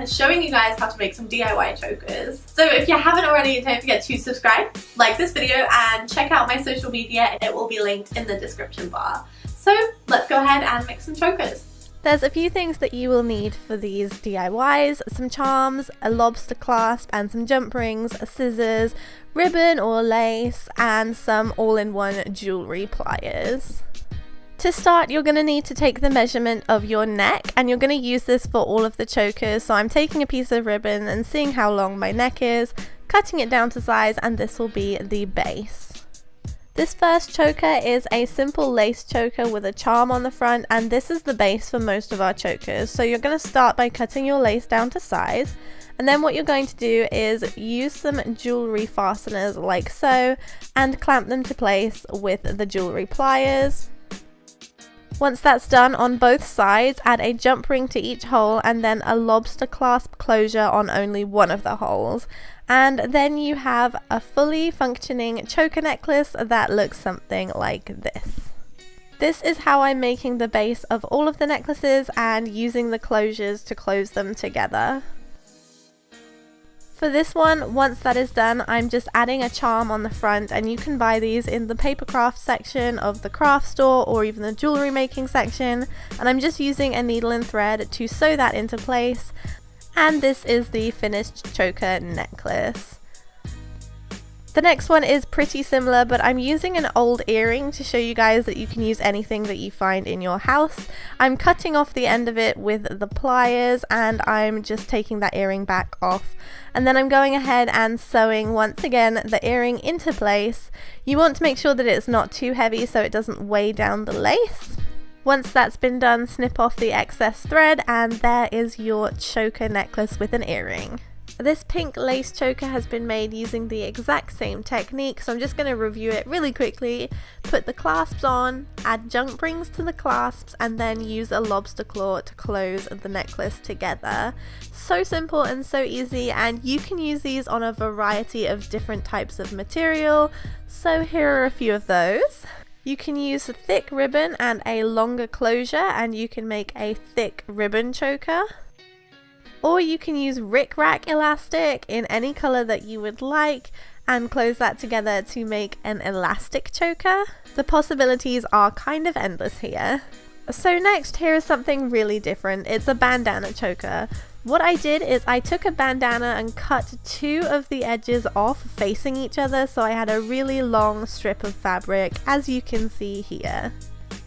showing you guys how to make some DIY chokers. So if you haven't already, don't forget to subscribe, like this video, and check out my social media. It will be linked in the description bar. So let's go ahead and make some chokers. There's a few things that you will need for these DIYs: some charms, a lobster clasp and some jump rings, scissors, ribbon or lace, and some all-in-one jewellery pliers. To start, you're going to need to take the measurement of your neck, and you're going to use this for all of the chokers. So I'm taking a piece of ribbon and seeing how long my neck is, cutting it down to size, and this will be the base. This first choker is a simple lace choker with a charm on the front, and this is the base for most of our chokers. So you're going to start by cutting your lace down to size, and then what you're going to do is use some jewellery fasteners like so and clamp them to place with the jewellery pliers. Once that's done on both sides, add a jump ring to each hole and then a lobster clasp closure on only one of the holes. And then you have a fully functioning choker necklace that looks something like this. This is how I'm making the base of all of the necklaces and using the closures to close them together. For this one, once that is done, I'm just adding a charm on the front, and you can buy these in the paper craft section of the craft store or even the jewellery making section, and I'm just using a needle and thread to sew that into place. And this is the finished choker necklace. The next one is pretty similar, but I'm using an old earring to show you guys that you can use anything that you find in your house. I'm cutting off the end of it with the pliers, and I'm just taking that earring back off. And then I'm going ahead and sewing once again the earring into place. You want to make sure that it's not too heavy so it doesn't weigh down the lace. Once that's been done, snip off the excess thread, and there is your choker necklace with an earring. This pink lace choker has been made using the exact same technique, so I'm just going to review it really quickly. Put the clasps on, add jump rings to the clasps, and then use a lobster claw to close the necklace together. So simple and so easy, and you can use these on a variety of different types of material. So here are a few of those. You can use a thick ribbon and a longer closure, and you can make a thick ribbon choker. Or you can use rickrack elastic in any colour that you would like and close that together to make an elastic choker. The possibilities are kind of endless here. So next, here is something really different. It's a bandana choker. What I did is I took a bandana and cut two of the edges off facing each other, so I had a really long strip of fabric, as you can see here.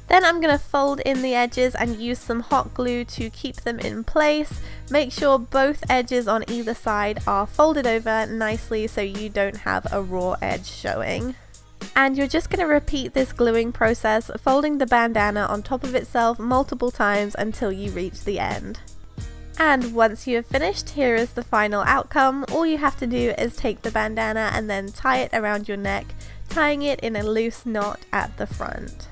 Then I'm going to fold in the edges and use some hot glue to keep them in place. Make sure both edges on either side are folded over nicely so you don't have a raw edge showing. And you're just going to repeat this gluing process, folding the bandana on top of itself multiple times until you reach the end. And once you have finished, here is the final outcome. All you have to do is take the bandana and then tie it around your neck, tying it in a loose knot at the front.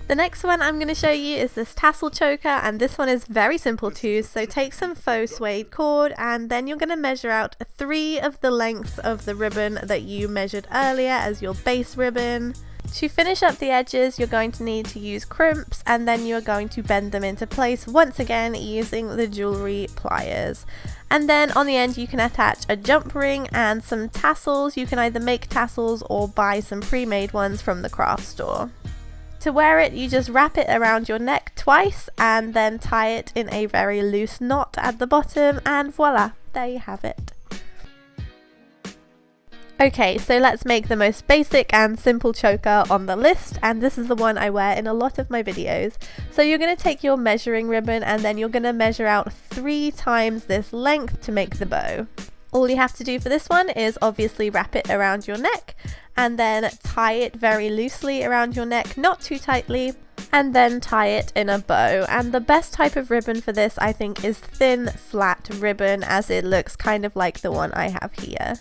The next one I'm going to show you is this tassel choker, and this one is very simple too. So take some faux suede cord, and then you're going to measure out 3 of the lengths of the ribbon that you measured earlier as your base ribbon. To finish up the edges, you're going to need to use crimps, and then you're going to bend them into place once again using the jewellery pliers. And then on the end you can attach a jump ring and some tassels. You can either make tassels or buy some pre-made ones from the craft store. To wear it, you just wrap it around your neck twice and then tie it in a very loose knot at the bottom, and voila, there you have it. Okay, so let's make the most basic and simple choker on the list, and this is the one I wear in a lot of my videos. So you're going to take your measuring ribbon and then you're going to measure out 3 times this length to make the bow. All you have to do for this one is obviously wrap it around your neck and then tie it very loosely around your neck, not too tightly, and then tie it in a bow. And the best type of ribbon for this, I think, is thin flat ribbon, as it looks kind of like the one I have here.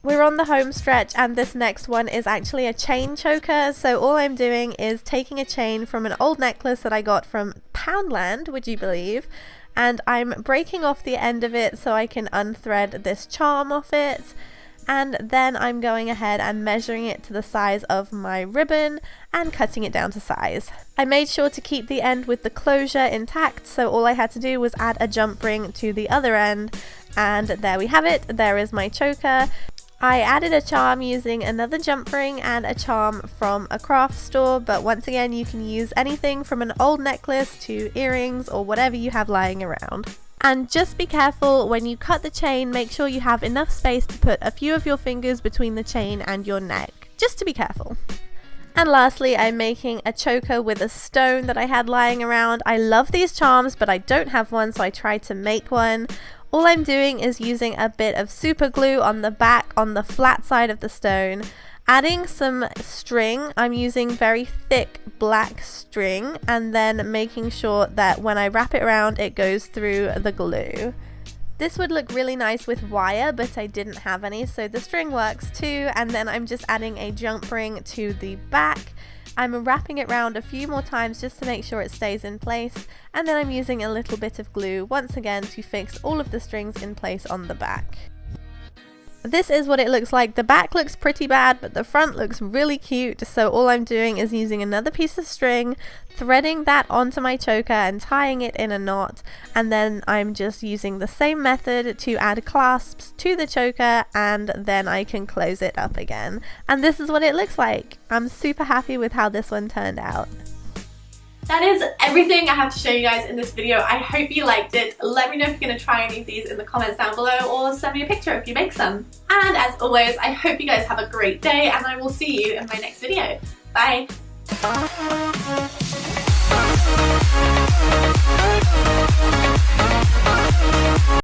We're on the home stretch, and this next one is actually a chain choker. So all I'm doing is taking a chain from an old necklace that I got from Poundland, would you believe, and I'm breaking off the end of it so I can unthread this charm off it. and then I'm going ahead and measuring it to the size of my ribbon and cutting it down to size. I made sure to keep the end with the closure intact, so all I had to do was add a jump ring to the other end, and there we have it. There is my choker. I added a charm using another jump ring and a charm from a craft store, but once again you can use anything from an old necklace to earrings or whatever you have lying around. And just be careful when you cut the chain, make sure you have enough space to put a few of your fingers between the chain and your neck, just to be careful. And lastly, I'm making a choker with a stone that I had lying around. I love these charms, but I don't have one, so I tried to make one. All I'm doing is using a bit of super glue on the back on the flat side of the stone, adding some string. I'm using very thick black string, and then making sure that when I wrap it around it goes through the glue. This would look really nice with wire, but I didn't have any, so the string works too. And then I'm just adding a jump ring to the back. I'm wrapping it around a few more times just to make sure it stays in place, and then I'm using a little bit of glue once again to fix all of the strings in place on the back. This is what it looks like. The back looks pretty bad, but the front looks really cute, so all I'm doing is using another piece of string, threading that onto my choker and tying it in a knot, and then I'm just using the same method to add clasps to the choker, and then I can close it up again. And this is what it looks like. I'm super happy with how this one turned out. That is everything I have to show you guys in this video. I hope you liked it. Let me know if you're going to try any of these in the comments down below, or send me a picture if you make some. And as always, I hope you guys have a great day, and I will see you in my next video. Bye!